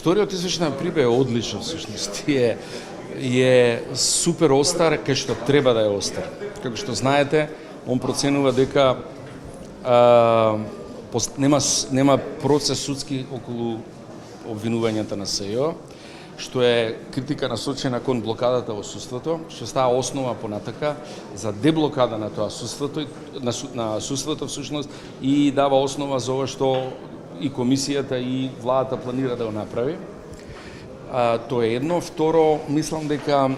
Вториот извештај на ПРИБ е одличен всушност. Е супер остар, кај што треба да е остар. Како што знаете, он проценува дека нема процес судски околу обвинувањата на СЈО, што е критика насочена кон блокадата во судството, што става основа понатака за деблокада на тоа судството, на судството всушност, и дава основа за ова што и комисијата и владата планира да го направи. Тоа е едно. Второ, мислам дека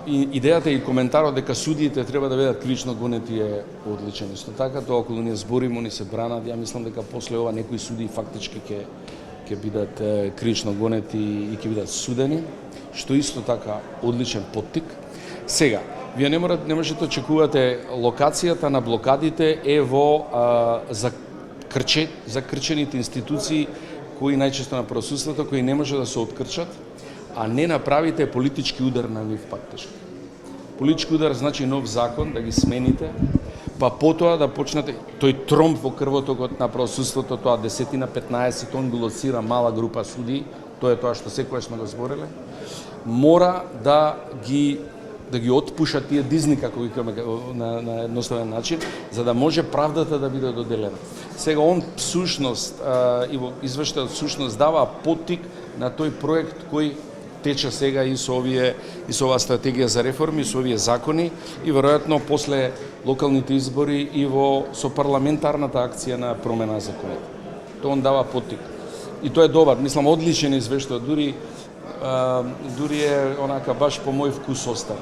идејата и коментарот дека судиите треба да бидат крично гонети е одличен. Исто така, тоа околу ние збориме, они се бранат, ја мислам дека после ова некои судии фактички ќе бидат крично гонети и ќе бидат судени, што исто така одличен поттик. Сега, вие не можете да очекувате локацијата на блокадите е во закрчените институции кои најчесто на правосудството, кои не може да се открчат, а не направите политички удар на нив фактички. Политички удар значи нов закон, да ги смените, па потоа да почнете, тој тромб во крвотокот на правосудството, тоа 10-15, он го лоцира мала група суди, тоа е тоа што секогаш сме го збореле, мора да ги отпушат тие дизни, како викаме на едноставен начин, за да може правдата да биде доделена. Сега он всушност и во извештајот всушност дава поттик на тој проект кој тече сега и со оваа стратегија за реформи, со овие закони и веројатно после локалните избори и со парламентарната акција на промена законите. Тоа он дава поттик. И тоа е добар, мислам одличен извештај, дури е онака баш по мој вкус остар.